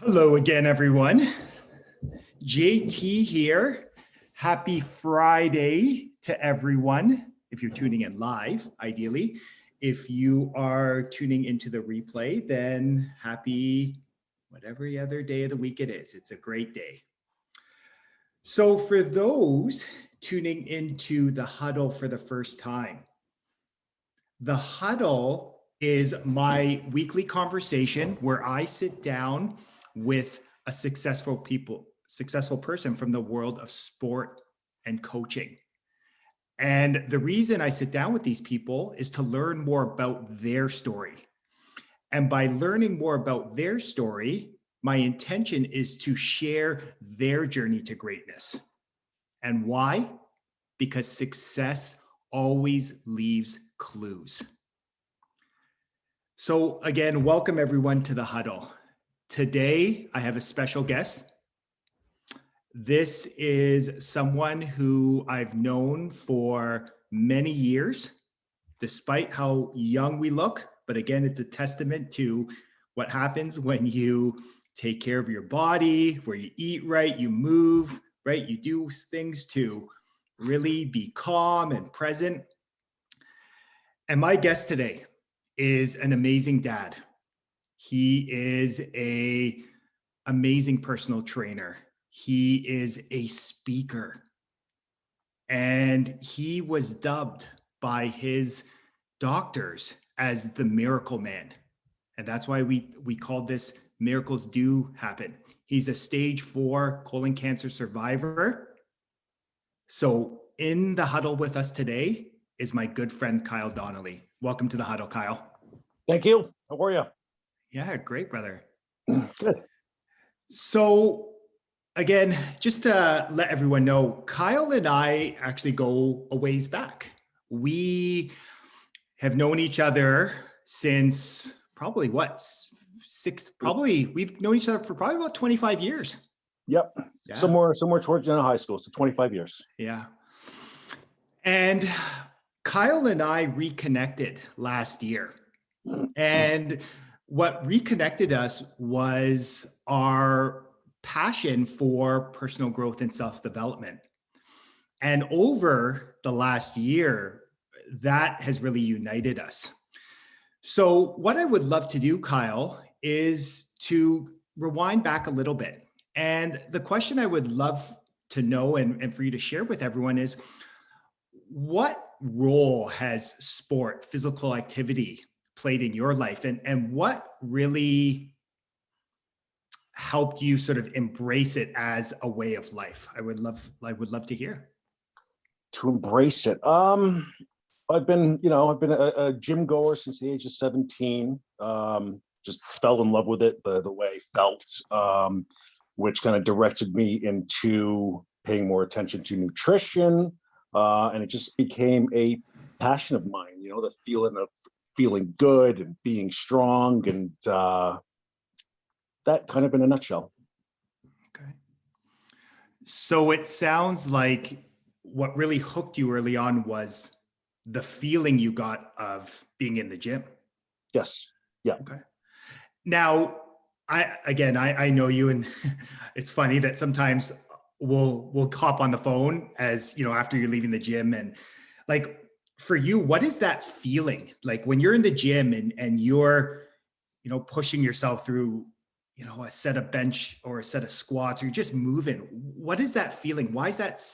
Hello again, everyone. JT here. Happy Friday to everyone. If you're tuning in live, ideally. If you are tuning into the replay, then happy whatever other day of the week it is. It's a great day. So for those tuning into the huddle for the first time, the huddle is my weekly conversation where I sit down with a successful person from the world of sport and coaching. And the reason I sit down with these people is to learn more about their story. And by learning more about their story, my intention is to share their journey to greatness. And why? Because success always leaves clues. So again, welcome everyone to the huddle. Today, I have a special guest. This is someone who I've known for many years, despite how young we look. But again, it's a testament to what happens when you take care of your body, where you eat right, you move, right? You do things to really be calm and present. And my guest today is an amazing dad. He is an amazing personal trainer. He is a speaker. And he was dubbed by his doctors as the Miracle Man. And that's why we called this Miracles Do Happen. He's a stage 4 colon cancer survivor. So in the huddle with us today is my good friend, Kyle Donnelly. Welcome to the huddle, Kyle. Thank you. How are you? Yeah, great, brother. Good. So again, just to let everyone know, Kyle and I actually go a ways back. We have known each other since probably we've known each other for probably about 25 years. Yep. Yeah. Somewhere towards the end of high school. So 25 years. Yeah. And Kyle and I reconnected last year. And what reconnected us was our passion for personal growth and self-development. And over the last year, that has really united us. So what I would love to do, Kyle, is to rewind back a little bit. And the question I would love to know and for you to share with everyone is, what role has sport, physical activity played in your life, and what really helped you sort of embrace it as a way of life? I would love to hear. To embrace it. I've been a gym goer since the age of 17. Just fell in love with it, the way I felt, which kind of directed me into paying more attention to nutrition. And it just became a passion of mine, the feeling of feeling good and being strong, and that kind of in a nutshell. Okay. So it sounds like what really hooked you early on was the feeling you got of being in the gym. Yes. Yeah. Okay. Now, I know you, and it's funny that sometimes we'll hop on the phone as after you're leaving the gym, and like for you, what is that feeling like when you're in the gym and you're pushing yourself through a set of bench or a set of squats, or you're just moving? What is that feeling? Why is that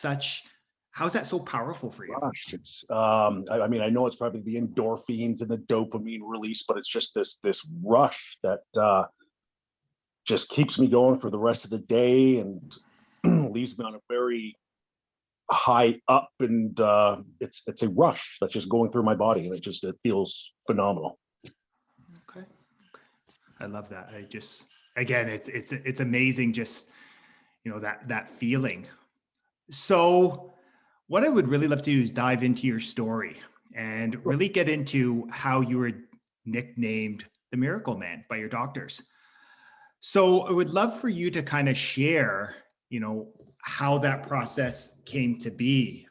how's that so powerful for you? Gosh, it's I mean, I know it's probably the endorphins and the dopamine release, but it's just this rush that just keeps me going for the rest of the day and leaves me on a very high up, and it's a rush that's just going through my body, and it feels phenomenal. Okay. I love that. Again, it's amazing, just that feeling. So what I would really love to do is dive into your story and really get into how you were nicknamed the Miracle Man by your doctors. So I would love for you to kind of share, how that process came to be.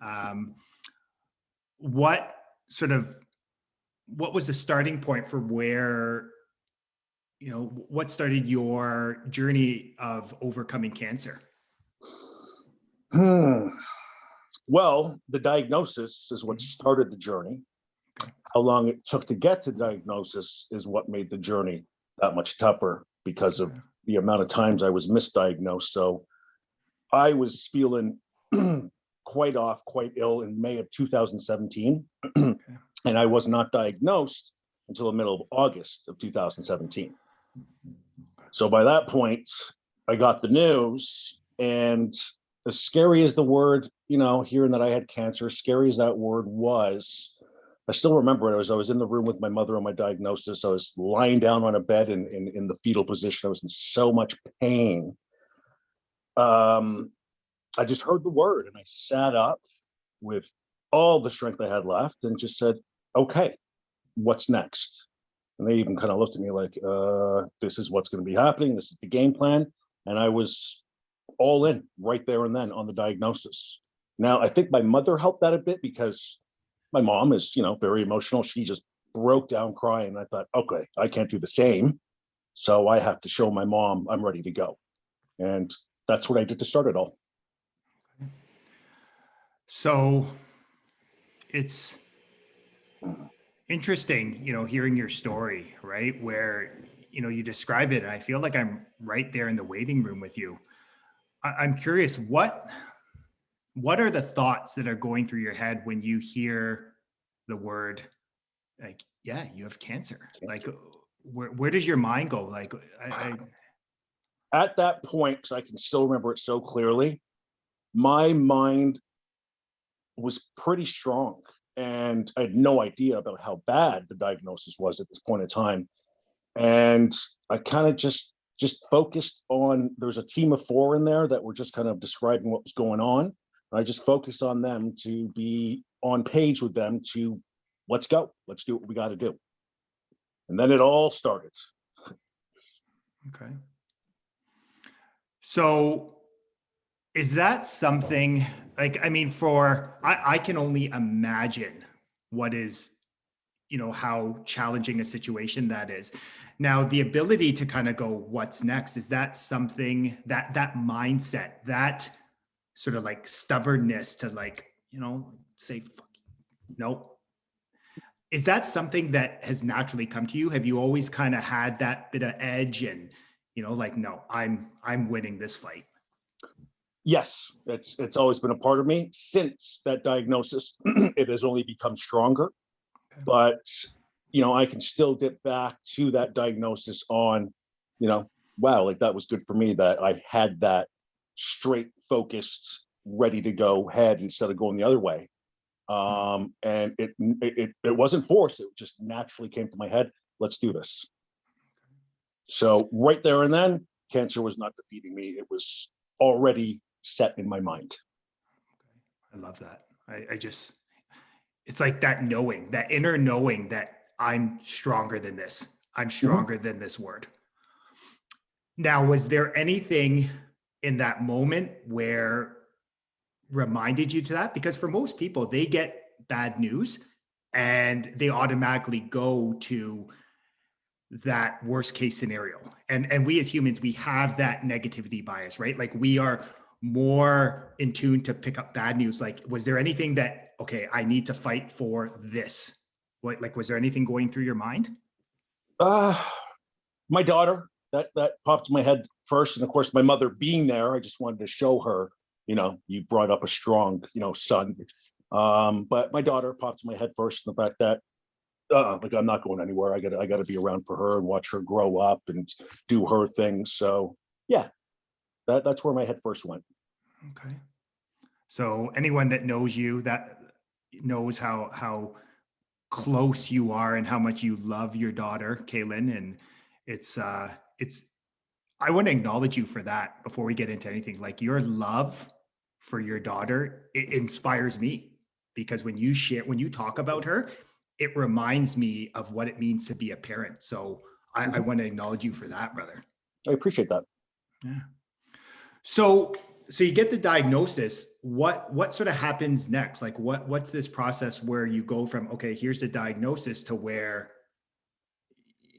What was the starting point for where, what started your journey of overcoming cancer? Hmm. Well, the diagnosis is what started the journey. Okay. How long it took to get to diagnosis is what made the journey that much tougher because of Okay. the amount of times I was misdiagnosed. So I was feeling quite off, quite ill in May of 2017. And Okay. I was not diagnosed until the middle of August of 2017. So by that point, I got the news, and as scary as the word, hearing that I had cancer, scary as that word was, I still remember it. I was in the room with my mother on my diagnosis. I was lying down on a bed in the fetal position. I was in so much pain. I just heard the word and I sat up with all the strength I had left and just said, okay, what's next? And they even kind of looked at me like, this is what's going to be happening. This is the game plan. And I was all in right there and then on the diagnosis. Now, I think my mother helped that a bit because my mom is, very emotional. She just broke down crying. I thought, okay, I can't do the same. So I have to show my mom I'm ready to go. And that's what I did to start it all. So it's interesting, hearing your story, right? Where, you describe it, and I feel like I'm right there in the waiting room with you. I'm curious, what are the thoughts that are going through your head when you hear the word, like, yeah, you have cancer? Like, where does your mind go? Like, At that point, because I can still remember it so clearly, my mind was pretty strong. And I had no idea about how bad the diagnosis was at this point in time. And I kind of just focused on, there's a team of 4 in there that were just kind of describing what was going on. And I just focused on them to be on page with them to let's go, let's do what we got to do. And then it all started. okay. So is that something like, I mean, I can only imagine what is, how challenging a situation that is. Now, the ability to kind of go, what's next? Is that something that mindset, that sort of like stubbornness to like, say, fuck, nope. Is that something that has naturally come to you? Have you always kind of had that bit of edge and, like, no, I'm winning this fight? Yes, it's always been a part of me since that diagnosis. It has only become stronger, Okay. but I can still get back to that diagnosis on, wow, like that was good for me that I had that straight focused, ready to go head instead of going the other way. And it wasn't forced; it just naturally came to my head. Let's do this. So right there and then, cancer was not defeating me. It was already set in my mind. I love that. I just, it's like that knowing, that inner knowing that I'm stronger than this. I'm Mhm. stronger than this word. Now, was there anything in that moment where reminded you to that? Because for most people, they get bad news and they automatically go to that worst case scenario. And we as humans, we have that negativity bias, right? Like we are more in tune to pick up bad news. Like, was there anything that, okay, I need to fight for this? What, like, was there anything going through your mind? Uh, my daughter, that popped in my head first, and of course, my mother being there, I just wanted to show her. You brought up a strong, son. But my daughter popped in my head first, and the fact that like I'm not going anywhere. I gotta be around for her and watch her grow up and do her thing. So yeah, that's where my head first went. Okay. So anyone that knows you, that knows how close you are and how much you love your daughter, Kaylin. And it's I want to acknowledge you for that before we get into anything. Like your love for your daughter, it inspires me because when you talk about her, it reminds me of what it means to be a parent. So I Mhm. want to acknowledge you for that, brother. I appreciate that. Yeah. So so you get the diagnosis. What sort of happens next? Like what's this process where you go from, okay, here's the diagnosis to where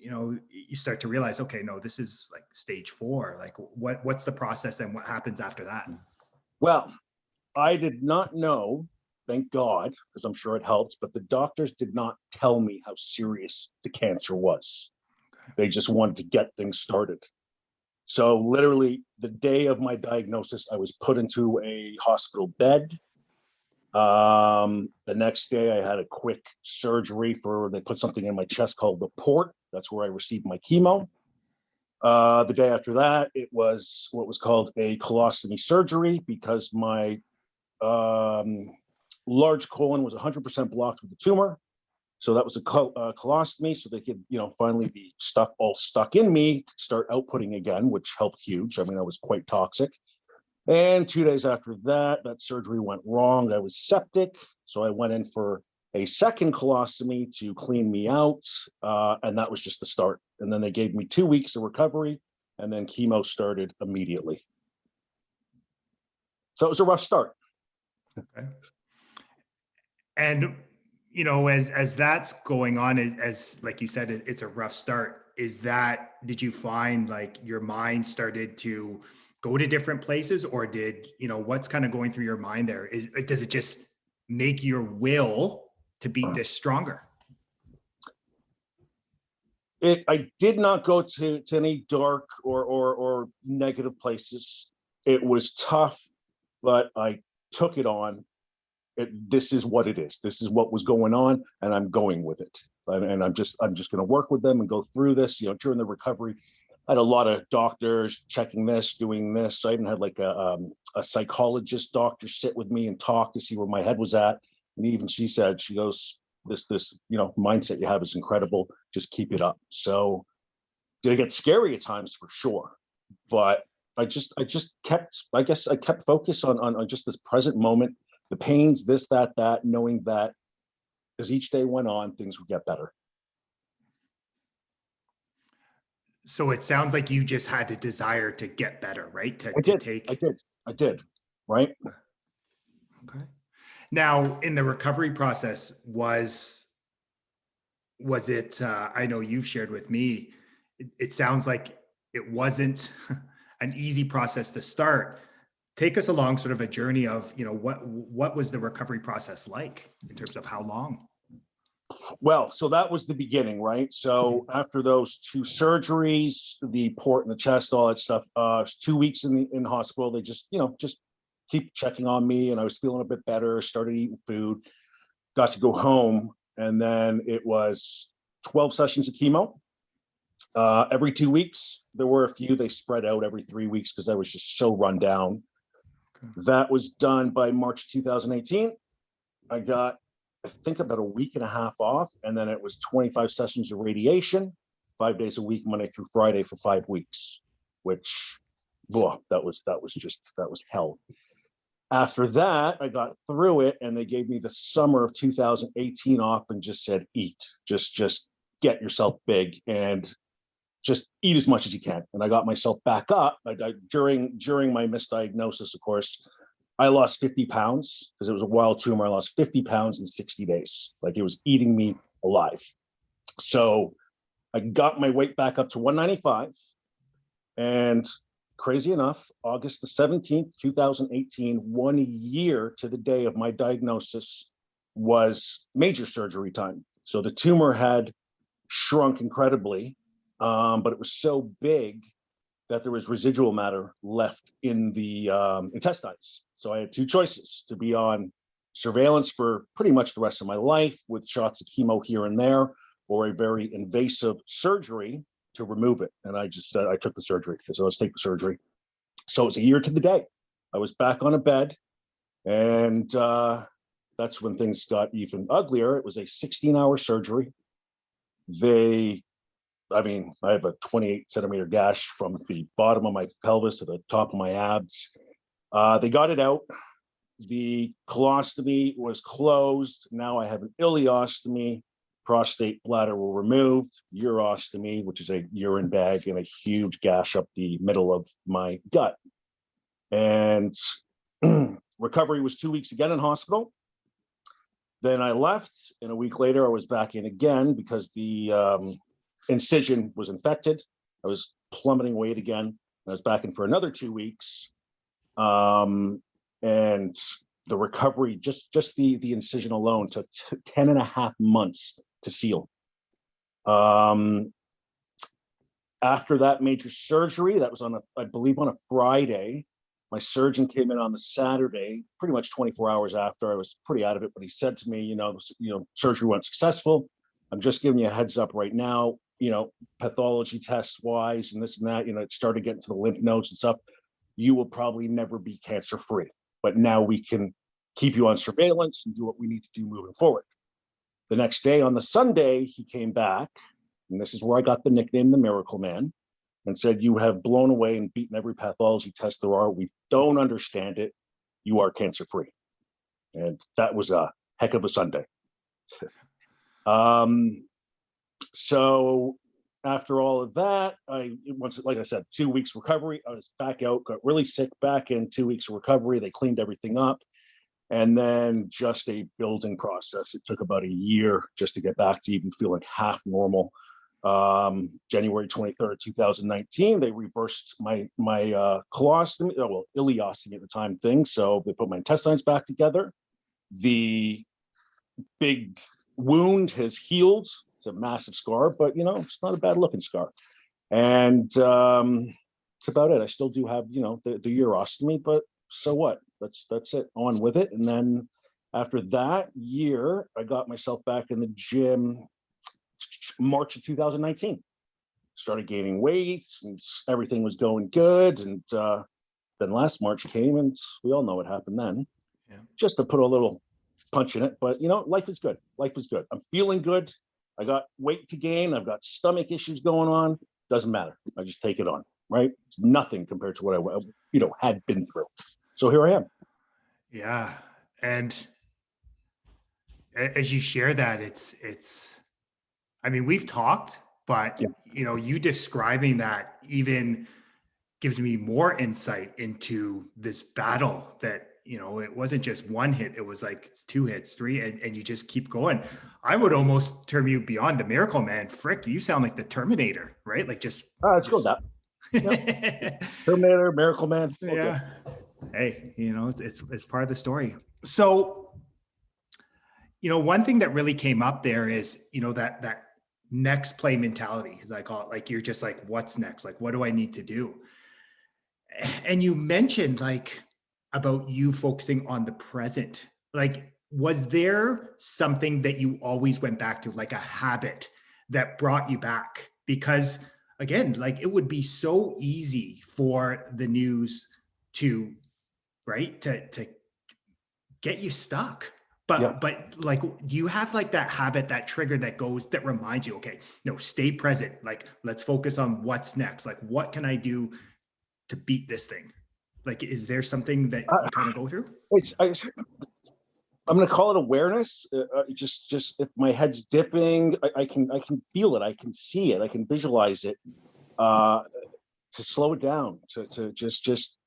you start to realize, okay, no, this is like stage 4. Like what's the process and what happens after that? Well, I did not know, thank God, because I'm sure it helped, but the doctors did not tell me how serious the cancer was. They just wanted to get things started. So literally the day of my diagnosis, I was put into a hospital bed. The next day I had a quick surgery they put something in my chest called the port. That's where I received my chemo. The day after that, it was what was called a colostomy surgery because my large colon was 100% blocked with the tumor. So that was a colostomy, so they could, finally the stuff all stuck in me start outputting again, which helped huge. I mean, I was quite toxic. And 2 days after that, that surgery went wrong. I was septic, so I went in for a second colostomy to clean me out, and that was just the start. And then they gave me 2 weeks of recovery, and then chemo started immediately. So it was a rough start. Okay. And as that's going on, as like you said, it's a rough start. Did you find like your mind started to go to different places, or what's kind of going through your mind there? Does it just make your will to beat this stronger? I did not go to any dark or negative places. It was tough, but I took it on. This is what it is. This is what was going on, and I'm going with it. And I'm just going to work with them and go through this. During the recovery, I had a lot of doctors checking this, doing this. I even had like a psychologist doctor sit with me and talk to see where my head was at. And even she said, she goes, this mindset you have is incredible. Just keep it up. So did it get scary at times? For sure, but I kept focused on just this present moment, the pains, this, that, knowing that as each day went on, things would get better. So it sounds like you just had a desire to get better, right? I did. Right. Okay. Now, in the recovery process, was it, I know you've shared with me, it sounds like it wasn't an easy process to start. Take us along sort of a journey of, what was the recovery process like in terms of how long? Well, so that was the beginning, right? So after those 2 surgeries, the port and the chest, all that stuff, 2 weeks in the hospital, they just keep checking on me, and I was feeling a bit better, started eating food, got to go home, and then it was 12 sessions of chemo. Every 2 weeks. There were a few, they spread out every 3 weeks because I was just so run down. Okay. That was done by March 2018. I got, I think, about a week and a half off, and then it was 25 sessions of radiation, 5 days a week, Monday through Friday for 5 weeks, which, that was hell. After that, I got through it, and they gave me the summer of 2018 off and just said, eat, just get yourself big and just eat as much as you can. And I got myself back up. During my misdiagnosis, of course, I lost 50 pounds because it was a wild tumor. I lost 50 pounds in 60 days. Like, it was eating me alive. So I got my weight back up to 195. And crazy enough, August the 17th, 2018, 1 year to the day of my diagnosis, was major surgery time. So the tumor had shrunk incredibly, but it was so big that there was residual matter left in the intestines. So I had 2 choices: to be on surveillance for pretty much the rest of my life with shots of chemo here and there, or a very invasive surgery to remove it. And I took the surgery because let's take the surgery. So it was a year to the day. I was back on a bed, and that's when things got even uglier. It was a 16-hour surgery. I have a 28 centimeter gash from the bottom of my pelvis to the top of my abs. They got it out. The colostomy was closed. Now I have an ileostomy. Prostate, bladder were removed. Urostomy, which is a urine bag and a huge gash up the middle of my gut. And recovery was 2 weeks again in hospital. Then I left, and a week later I was back in again because the incision was infected. I was plummeting weight again. I was back in for another 2 weeks. And the recovery, just the incision alone took 10 and a half months to seal. After that major surgery, that was I believe on a Friday. My surgeon came in on the Saturday, pretty much 24 hours after. I was pretty out of it, but he said to me, surgery went successful. I'm just giving you a heads up right now, pathology tests wise and this and that, it started getting to the lymph nodes and stuff. You will probably never be cancer free, but now we can keep you on surveillance and do what we need to do moving forward. The next day, on the Sunday, he came back, and this is where I got the nickname, the Miracle Man, and said, you have blown away and beaten every pathology test there are. We don't understand it. You are cancer free. And that was a heck of a Sunday. So after all of that, like I said, 2 weeks recovery, I was back out, got really sick, back in 2 weeks of recovery. They cleaned everything up. And then just a building process. It took about a year just to get back to even feeling half normal. January 23rd, 2019, they reversed my colostomy, ileostomy at the time thing. So they put my intestines back together. The big wound has healed. It's a massive scar, but it's not a bad looking scar. And it's about it. I still do have, the urostomy, but so what? That's it. On with it. And then after that year, I got myself back in the gym March of 2019. Started gaining weight and everything was going good. And then last March came and we all know what happened then. Yeah. Just to put a little punch in it. But life is good. Life is good. I'm feeling good. I got weight to gain. I've got stomach issues going on. Doesn't matter. I just take it on, right? It's nothing compared to what I had been through. So here I am. Yeah. And as you share that, it's, I mean, we've talked, but yeah. You describing that even gives me more insight into this battle that, it wasn't just one hit, it was like it's 2 hits, 3, and you just keep going. I would almost term you beyond the Miracle Man. Frick, you sound like the Terminator, right? Like just let's go with that. Yep. Terminator, Miracle Man. Okay. Yeah. Hey, it's part of the story. So, one thing that really came up there is, that next play mentality, as I call it. Like, you're just like, what's next? Like, what do I need to do? And you mentioned about you focusing on the present. Like, was there something that you always went back to, like a habit that brought you back? Because again, like, it would be so easy for the news to get you stuck. But like, do you have like that habit, that trigger that reminds you, okay, no, stay present. Like, let's focus on what's next. Like, what can I do to beat this thing? Like, is there something that you kind of go through? I'm going to call it awareness. Just if my head's dipping, I can feel it. I can see it. I can visualize it. To slow it down, to just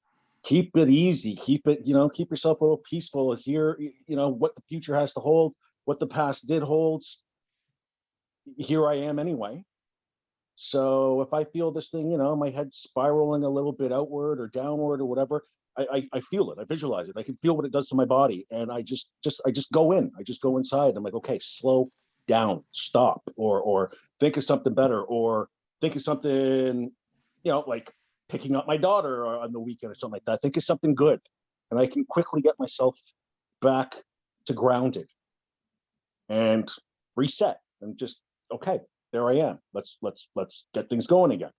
keep it easy, keep yourself a little peaceful. Here, what the future has to hold, what the past did holds. Here I am anyway. So if I feel this thing, my head spiraling a little bit outward or downward or whatever, I feel it. I visualize it. I can feel what it does to my body, and I just go in. I just go inside. I'm like, okay, slow down, stop, or think of something better, or think of something, like picking up my daughter on the weekend or something like that. Think of something good, and I can quickly get myself back to grounded and reset, and just, okay, there I am. Let's get things going again.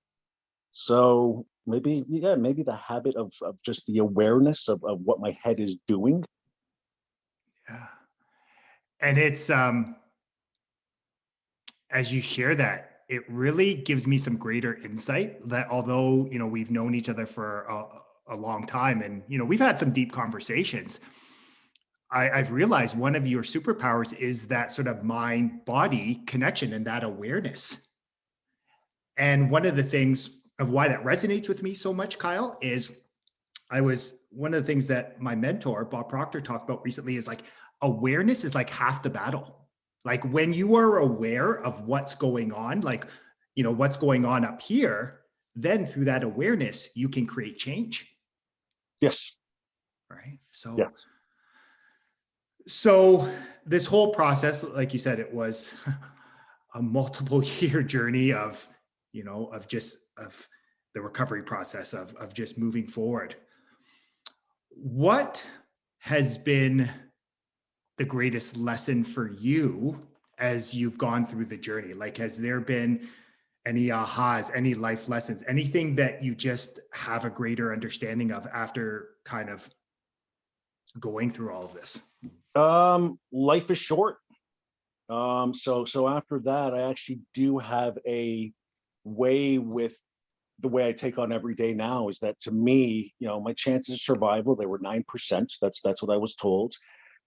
So maybe the habit of just the awareness of what my head is doing. Yeah. And it's, as you share that, it really gives me some greater insight that although, we've known each other for a long time and, we've had some deep conversations, I've realized one of your superpowers is that sort of mind-body connection and that awareness. And one of the things of why that resonates with me so much, Kyle, is one of the things that my mentor, Bob Proctor, talked about recently is like, awareness is like half the battle. Like, when you are aware of what's going on, like, what's going on up here, then through that awareness, you can create change. Yes. Right. Yes. So this whole process, like you said, it was a multiple year journey of the recovery process of just moving forward. What has been the greatest lesson for you as you've gone through the journey? Like, has there been any ahas, any life lessons, anything that you just have a greater understanding of after kind of going through all of this? Life is short. So after that, I actually do have a way with the way I take on every day now is that to me, my chances of survival, they were 9%. That's what I was told.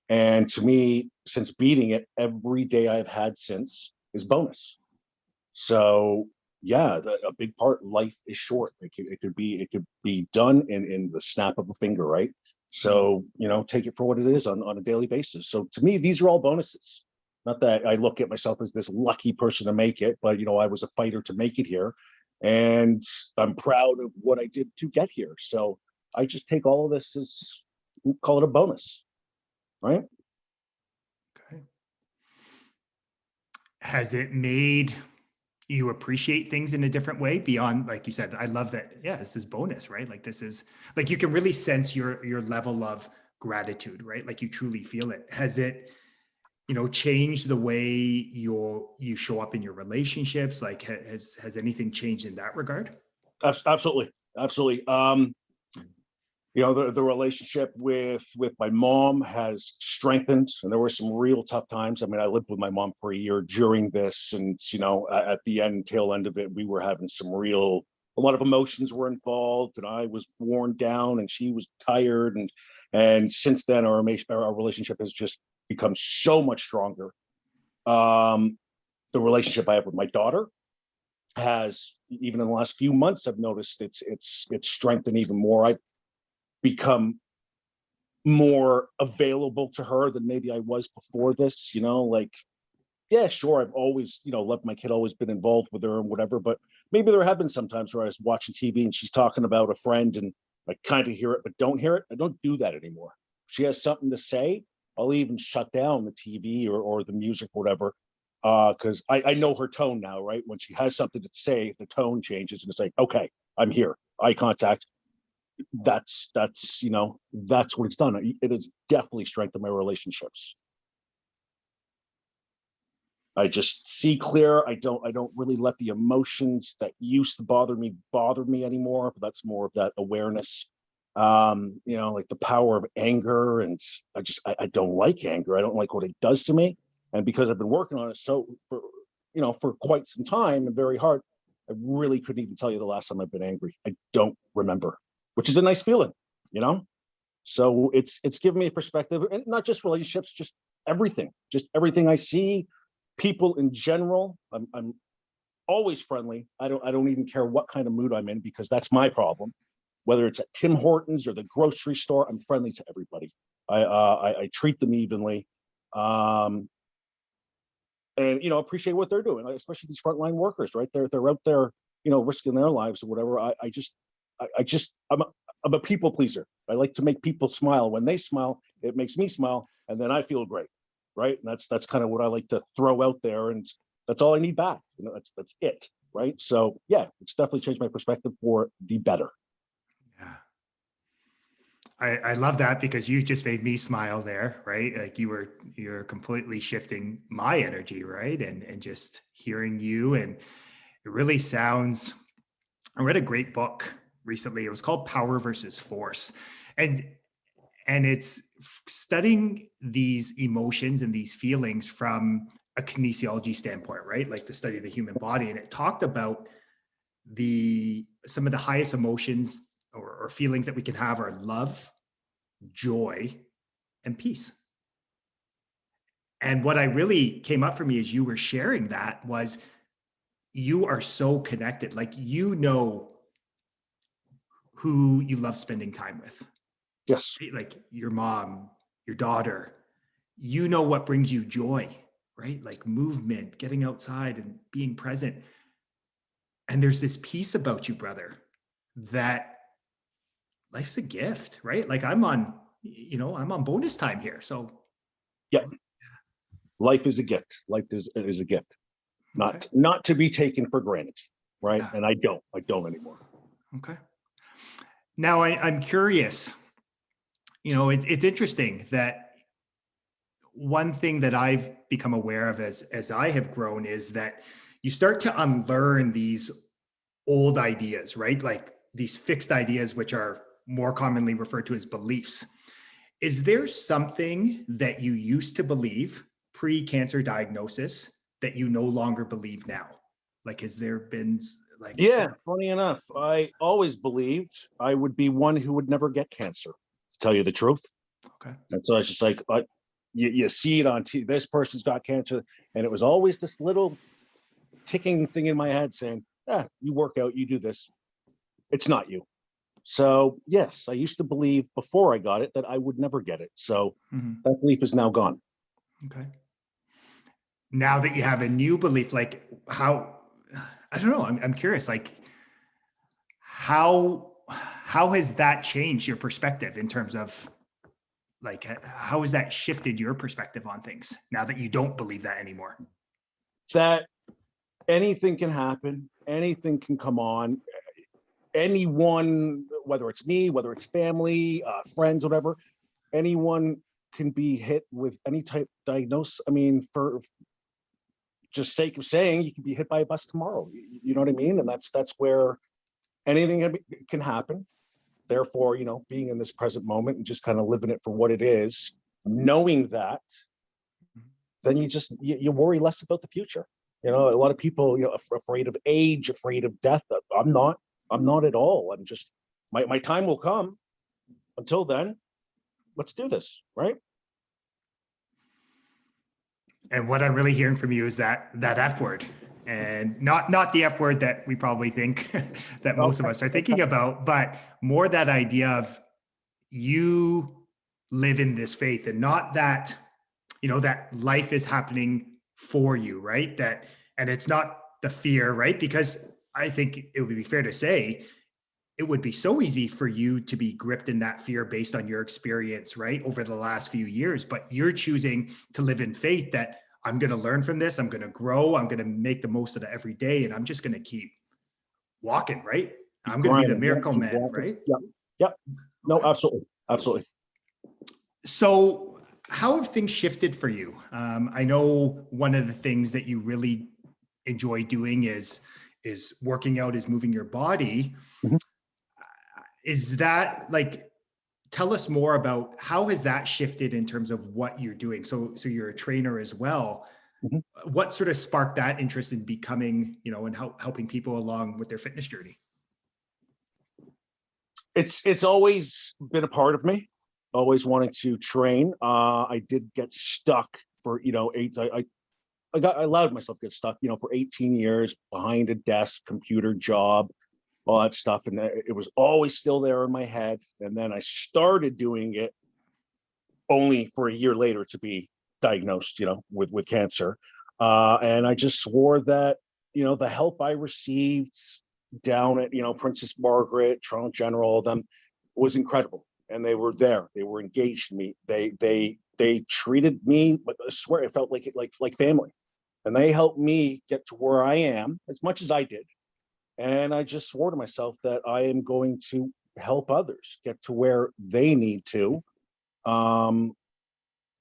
And to me, since beating it, every day I've had since is bonus. So yeah, a big part, life is short. It could be done in the snap of a finger, right? So, take it for what it is on a daily basis. So to me, these are all bonuses. Not that I look at myself as this lucky person to make it, but I was a fighter to make it here. And I'm proud of what I did to get here. So I just take all of this as, call it a bonus, right? Okay. Has it made you appreciate things in a different way beyond, like you said, I love that. Yeah, this is bonus, right? Like this is like, you can really sense your level of gratitude, right? Like you truly feel it. Has it, changed the way you show up in your relationships? Like has anything changed in that regard? Absolutely. Absolutely. The relationship with my mom has strengthened, and there were some real tough times. I mean, I lived with my mom for a year during this, and at the tail end of it, we were having a lot of emotions were involved, and I was worn down, and she was tired, and since then, our relationship has just become so much stronger. The relationship I have with my daughter has, even in the last few months, I've noticed it's strengthened even more. I've become more available to her than maybe I was before this, like, yeah, sure, I've always, loved my kid, always been involved with her and whatever, but maybe there have been some times where I was watching TV and she's talking about a friend and I kind of hear it, but don't hear it. I don't do that anymore. She has something to say, I'll even shut down the TV or the music, whatever, because I know her tone now, right? When she has something to say, the tone changes and it's like, okay, I'm here, eye contact. That's what it's done. It has definitely strengthened my relationships. I just see clear. I don't really let the emotions that used to bother me anymore. But that's more of that awareness. Like the power of anger, and I don't like anger. I don't like what it does to me. And because I've been working on it for quite some time and very hard, I really couldn't even tell you the last time I've been angry. I don't remember, which is a nice feeling, you know. So it's given me a perspective, and not just relationships, just everything I see, people in general. I'm always friendly. I don't even care what kind of mood I'm in, because that's my problem. Whether it's at Tim Hortons or the grocery store, I'm friendly to everybody. I treat them evenly, and appreciate what they're doing, especially these frontline workers. Right, they're out there, risking their lives or whatever. I'm a people pleaser. I like to make people smile. When they smile, it makes me smile, and then I feel great. Right, and that's kind of what I like to throw out there, and that's all I need back. That's it. Right, so yeah, it's definitely changed my perspective for the better. Yeah. I love that, because you just made me smile there, right? Like you're completely shifting my energy, right? And just hearing you, and it really sounds, I read a great book recently. It was called Power versus Force. And it's studying these emotions and these feelings from a kinesiology standpoint, right? Like the study of the human body. And it talked about some of the highest emotions or feelings that we can have are love, joy, and peace. And what I really came up for me as you were sharing that was, you are so connected. Like, who you love spending time with, Yes. right? Like your mom, your daughter, what brings you joy, right? Like movement, getting outside and being present. And there's this piece about you, brother, that life's a gift, right? Like I'm on bonus time here. So, Yeah, life is a gift. Life is a gift, okay. not to be taken for granted, right? Yeah. And I don't anymore. Okay. Now I'm curious, it's interesting that one thing that I've become aware of as I have grown is that you start to unlearn these old ideas, right? Like these fixed ideas, which are more commonly referred to as beliefs. Is there something that you used to believe pre-cancer diagnosis that you no longer believe now? Like, has there been like, Yeah, yeah, funny enough, I always believed I would be one who would never get cancer, to tell you the truth. okay. And so I was just like, you see it on TV, this person's got cancer. And it was always this little ticking thing in my head saying, you work out, you do this. It's not you. So, yes, I used to believe before I got it that I would never get it. So Mhm. that belief is now gone. Okay. Now that you have a new belief, like how, I don't know, I'm curious, like how has that changed your perspective in terms of like how has that shifted your perspective on things now that you don't believe that anymore? That anything can happen, anything can come on, anyone, whether it's me, whether it's family, friends, whatever, anyone can be hit with any type of diagnosis. I mean, for just sake of saying, you can be hit by a bus tomorrow. You know what I mean? And that's where anything can happen. Therefore, being in this present moment and just kind of living it for what it is, knowing that, then you worry less about the future. A lot of people, afraid of age, afraid of death. I'm not. I'm not at all. I'm just my time will come. Until then, let's do this, right? And what I'm really hearing from you is that F word, and not the F word that we probably think that most of Okay. us are thinking about, but more that idea of you live in this faith and not that that life is happening for you, right? That and it's not the fear, right? Because I think it would be fair to say it would be so easy for you to be gripped in that fear based on your experience, right, over the last few years. But you're choosing to live in faith that I'm going to learn from this, I'm going to grow, I'm going to make the most of it every day, and I'm just going to keep walking, right? Keep I'm going to be the grinding. Yep. miracle Keep man, walking. right? Yep. Yep. No, Okay. absolutely. Absolutely. So, how have things shifted for you? I know one of the things that you really enjoy doing is working out, is moving your body. Mhm. Is that like tell us more about how has that shifted in terms of what you're doing? So you're a trainer as well. Mhm. What sort of sparked that interest in becoming, and helping people along with their fitness journey? It's always been a part of me. Always wanted to train. I did get stuck for eight. I allowed myself to get stuck, for 18 years behind a desk, computer job, all that stuff, and it was always still there in my head. And then I started doing it only for a year later to be diagnosed, with cancer. And I just swore that, the help I received down at, Princess Margaret, Toronto General, all of them was incredible. And they were there. They were engaged in me. They treated me, but I swear it felt like family. And they helped me get to where I am as much as I did. And I just swore to myself that I am going to help others get to where they need to. Um,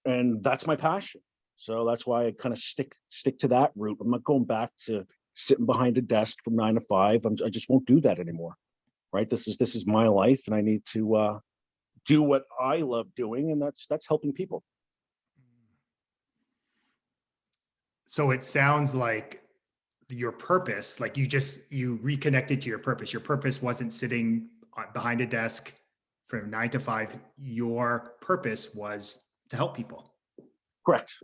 and that's my passion. So that's why I kind of stick to that route. I'm not going back to sitting behind a desk from 9 to 5. I just won't do that anymore. Right? This is my life, and I need to do what I love doing, and that's helping people. So it sounds like your purpose, like you reconnected to your purpose. Your purpose wasn't sitting behind a desk from 9 to 5. Your purpose was to help people. Correct.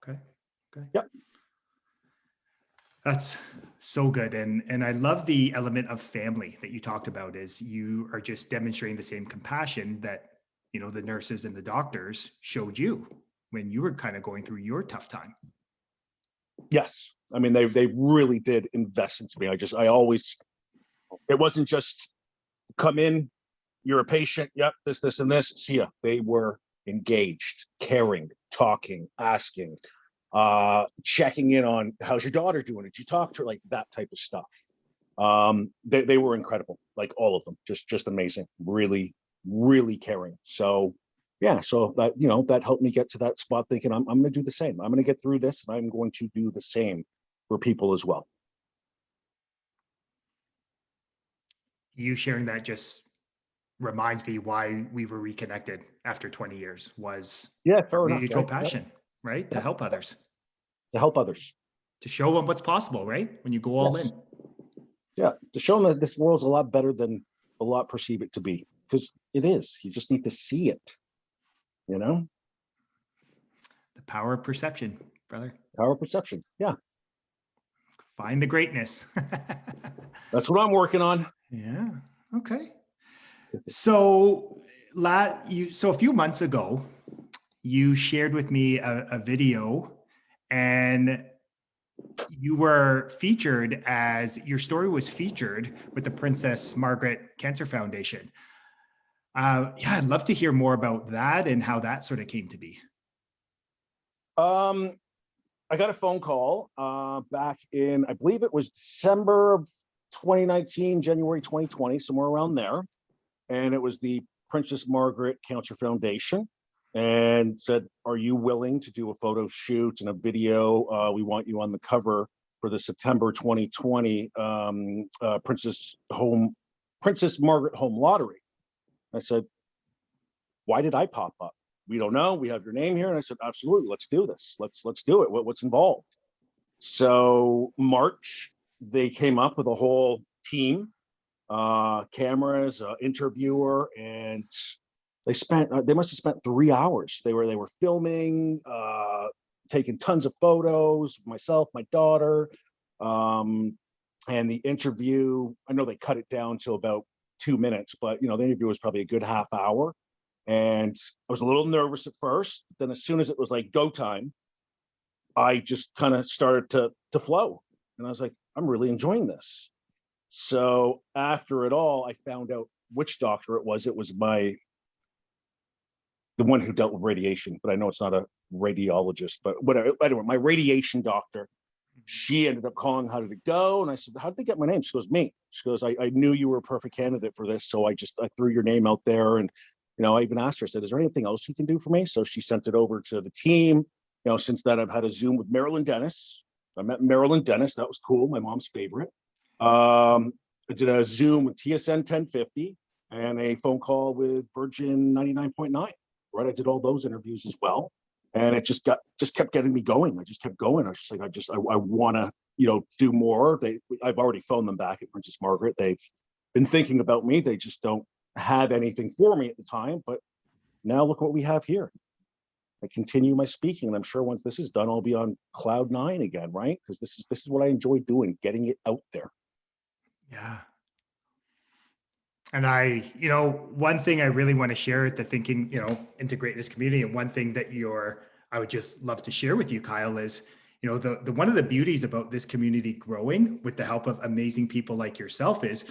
Okay. Okay. Yep. That's so good. And I love the element of family that you talked about is you are just demonstrating the same compassion that, the nurses and the doctors showed you when you were kind of going through your tough time. Yes, I mean, they really did invest into me. It wasn't just come in, you're a patient, yep, this, and this, see ya. They were engaged, caring, talking, asking, checking in on how's your daughter doing? Did you talk to her? Like that type of stuff. They were incredible, like all of them, just amazing, really, really caring. So yeah, so that, that helped me get to that spot thinking I'm going to do the same. I'm going to get through this and I'm going to do the same for people as well. You sharing that just reminds me why we were reconnected after 20 years was Yeah, our fair enough, mutual right? passion, right? To Yep. help others, To help others. to show them what's possible, right? When you go all Yes. in. Yeah, to show them that this world's a lot better than a lot perceive it to be, because it is. You just need to see it, you know? The power of perception, brother. Power of perception. Yeah, Find the greatness. that's what I'm working on. Yeah. Okay. So, so a few months ago, you shared with me a video, and you were featured as your story was featured with the Princess Margaret Cancer Foundation. Yeah, I'd love to hear more about that and how that sort of came to be. I got a phone call back in, I believe it was December of 2019, January 2020, somewhere around there. And it was the Princess Margaret Cancer Foundation, and said, are you willing to do a photo shoot and a video? We want you on the cover for the September 2020 Princess Margaret Home Lottery. I said, why did I pop up? We don't know. We have your name here. And I said, absolutely, let's do this. Let's do it. What's involved? So March, they came up with a whole team, cameras, interviewer, and they must have spent 3 hours. They were filming, taking tons of photos, myself, my daughter, and the interview, I know they cut it down to about 2 minutes, but the interview was probably a good half hour. And I was a little nervous at first, but then as soon as it was like go time, I just kind of started to flow. And I was like, I'm really enjoying this. So after it all, I found out which doctor it was. It was the one who dealt with radiation, but I know it's not a radiologist, but whatever. Anyway, my radiation doctor, she ended up calling, how did it go? And I said, how did they get my name? She goes, me. She goes, I knew you were a perfect candidate for this. So I threw your name out there. And, I even asked her, I said, is there anything else you can do for me? So she sent it over to the team. Since then I've had a Zoom with Marilyn Dennis. I met Marilyn Dennis. That was cool. My mom's favorite. I did a Zoom with TSN 1050 and a phone call with Virgin 99.9. Right. I did all those interviews as well. And it just kept getting me going. I just kept going. I was just like, I want to, do more. I've already phoned them back at Princess Margaret. They've been thinking about me. They just don't have anything for me at the time. But now look what we have here. I continue my speaking, and I'm sure once this is done, I'll be on cloud 9 again, right? Because this is what I enjoy doing, getting it out there. Yeah. And one thing I really want to share at the Thinking, into Greatness community, and one thing that I would just love to share with you, Kyle, is, the one of the beauties about this community growing with the help of amazing people like yourself is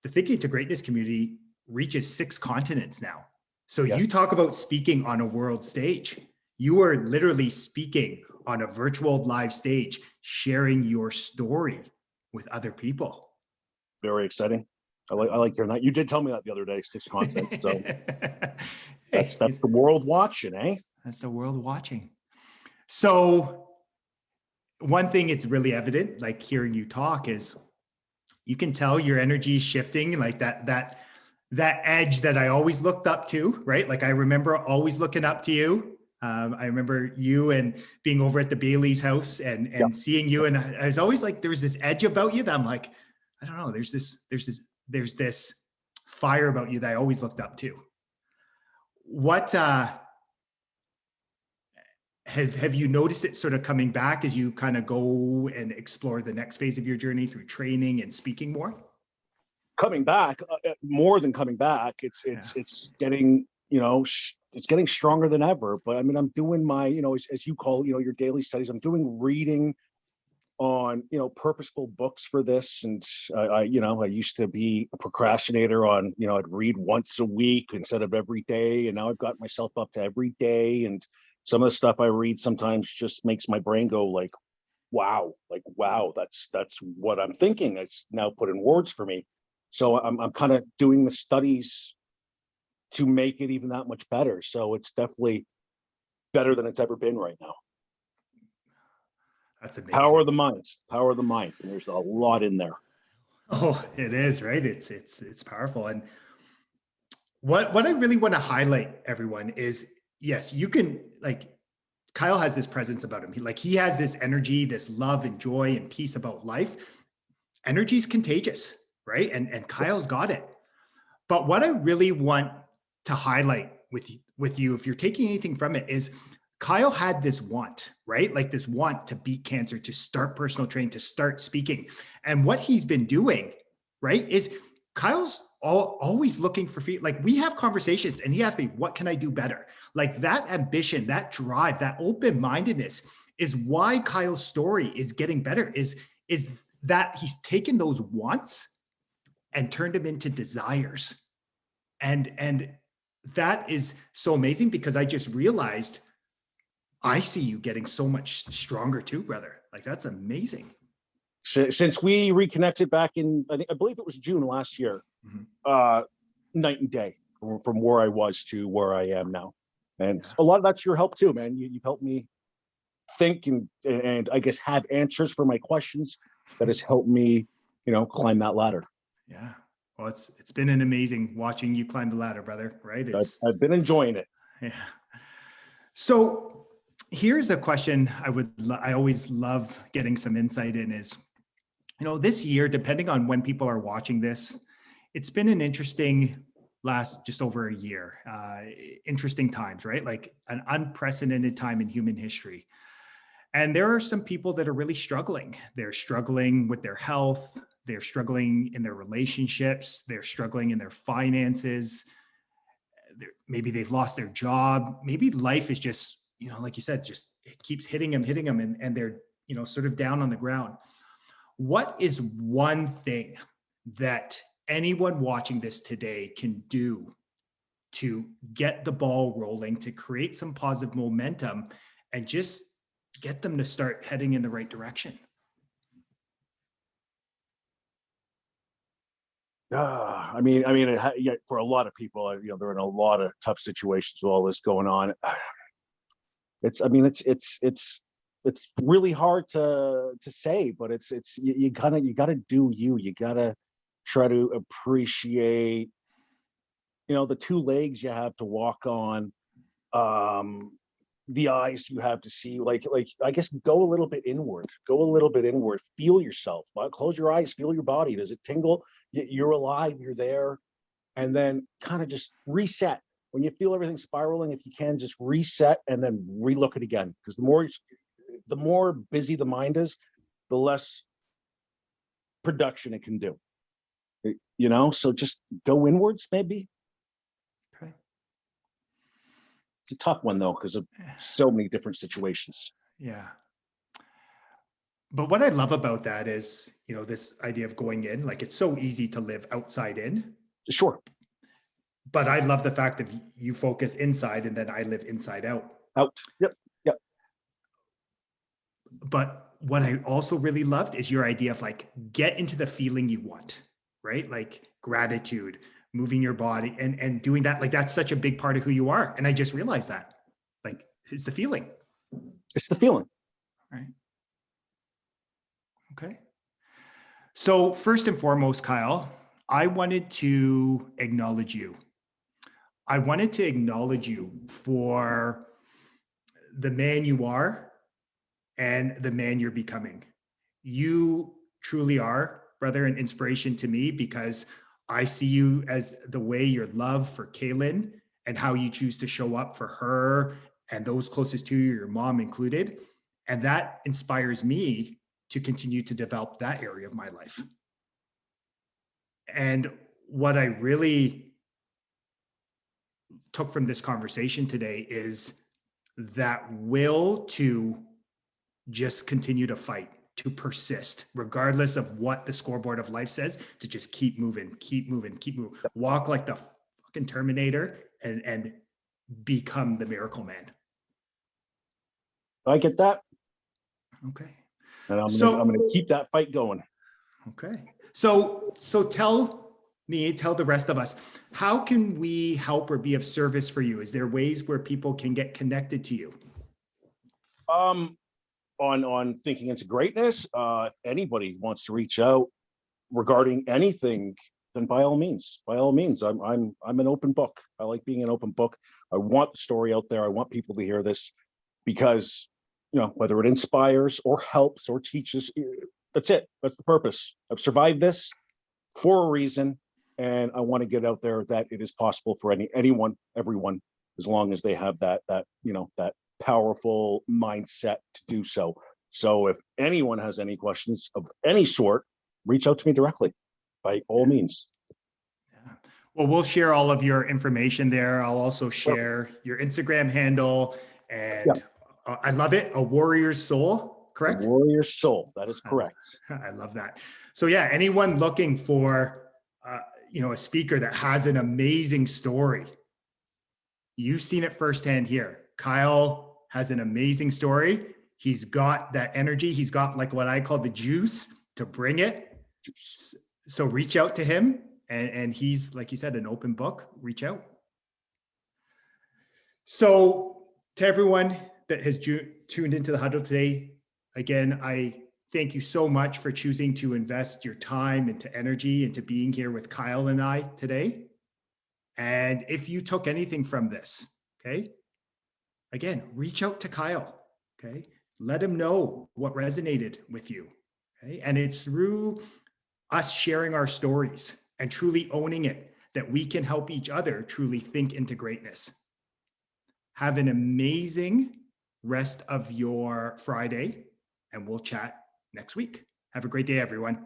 the Thinking to Greatness community reaches 6 continents now. So Yes. You talk about speaking on a world stage. You are literally speaking on a virtual live stage, sharing your story with other people. Very exciting. I like hearing that. You did tell me that the other day, 6 continents. So that's the world watching, eh? That's the world watching. So one thing it's really evident, like hearing you talk, is you can tell your energy is shifting, like that edge that I always looked up to, right? Like I remember always looking up to you. I remember you and being over at the Bailey's house and seeing you. And I was always like, there was this edge about you that I'm like, I don't know, there's this fire about you that I always looked up to. What, have you noticed it sort of coming back as you kind of go and explore the next phase of your journey through training and speaking more? Coming back, more than coming back, it's getting, it's getting stronger than ever. But I mean, I'm doing my, as you call, your daily studies. I'm doing reading on, purposeful books for this. And I used to be a procrastinator on, I'd read once a week instead of every day. And now I've got myself up to every day. And some of the stuff I read sometimes just makes my brain go wow, that's what I'm thinking. It's now put in words for me. So I'm kind of doing the studies to make it even that much better. So it's definitely better than it's ever been right now. That's Power amazing. of the mind, power of the mind. And there's a lot in there. Oh, it is, right? It's powerful. And what I really want to highlight, everyone, is yes, you can, like, Kyle has this presence about him. He has this energy, this love and joy and peace about life. Energy is contagious, right? And Kyle's Yes. got it. But what I really want to highlight with you, if you're taking anything from it, is Kyle had this want, right? Like this want to beat cancer, to start personal training, to start speaking. And what he's been doing, right, is Kyle's always looking for like, we have conversations and he asks me, what can I do better? Like that ambition, that drive, that open-mindedness is why Kyle's story is getting better, is that he's taken those wants and turned them into desires. And that is so amazing, because I just realized I see you getting so much stronger too, brother. Like that's amazing. Since we reconnected back in, I believe it was June last year, night and day from where I was to where I am now. And a lot of that's your help too, man. You've helped me think and I guess have answers for my questions. That has helped me, climb that ladder. Yeah. Well, it's been an amazing watching you climb the ladder, brother. Right? I've been enjoying it. Yeah. So here's a question I always love getting some insight in is, this year, depending on when people are watching this, it's been an interesting last just over a year. Interesting times, right? Like an unprecedented time in human history. And there are some people that are really struggling. They're struggling with their health. They're struggling in their relationships. They're struggling in their finances. Maybe they've lost their job. Maybe life is just, like you said, just it keeps hitting them, and they're, sort of down on the ground. What is one thing that anyone watching this today can do to get the ball rolling, to create some positive momentum, and just get them to start heading in the right direction? For a lot of people, they're in a lot of tough situations with all this going on. It's really hard to say, but you gotta do you. You gotta try to appreciate, the two legs you have to walk on, the eyes you have to see. Like I guess go a little bit inward. Go a little bit inward. Feel yourself. Close your eyes. Feel your body. Does it tingle? You're alive. You're there. And then kind of just reset. When you feel everything spiraling, if you can, just reset and then relook it again. Because the more busy the mind is, the less production it can do. So just go inwards, maybe. Okay. It's a tough one though, because of so many different situations. Yeah. But what I love about that is, this idea of going in, like it's so easy to live outside in. Sure. But I love the fact that you focus inside and then I live inside out. Out. Yep. Yep. But what I also really loved is your idea of like, get into the feeling you want, right? Like gratitude, moving your body and doing that. Like that's such a big part of who you are. And I just realized that, like, it's the feeling. It's the feeling. Right. Okay. So first and foremost, Kyle, I wanted to acknowledge you. I wanted to acknowledge you for the man you are and the man you're becoming. You truly are, brother, an inspiration to me, because I see you as the way your love for Kaylin and how you choose to show up for her and those closest to you, your mom included. And that inspires me to continue to develop that area of my life. And what I really took from this conversation today is that will to just continue to fight, to persist, regardless of what the scoreboard of life says, to just keep moving, keep moving, keep moving. Walk like the fucking Terminator and become the miracle man. I get that. Okay. And I'm So, gonna keep that fight going. okay. So tell the rest of us, how can we help or be of service for you? Is there ways where people can get connected to you? On Thinking into Greatness, if anybody wants to reach out regarding anything, then by all means, I'm an open book. I like being an open book. I want the story out there. I want people to hear this because, whether it inspires or helps or teaches, that's it. That's the purpose. I've survived this for a reason, and I want to get out there that it is possible for anyone, everyone, as long as they have that powerful mindset to do so. So if anyone has any questions of any sort, reach out to me directly, by all means. Yeah. Well, we'll share all of your information there. I'll also share your Instagram handle, and I love it. A Warrior's Soul, correct? A Warrior's Soul, that is correct. I love that. So yeah, anyone looking for a speaker that has an amazing story, you've seen it firsthand here. Kyle has an amazing story. He's got that energy. He's got like what I call the juice to bring it. So reach out to him, and he's, like you said, an open book. Reach out. So to everyone that has tuned into the huddle today, again, I thank you so much for choosing to invest your time into energy into being here with Kyle and I today. And if you took anything from this, okay, again, reach out to Kyle, okay? Let him know what resonated with you, okay? And it's through us sharing our stories and truly owning it that we can help each other truly think into greatness. Have an amazing rest of your Friday, and we'll chat next week. Have a great day, everyone.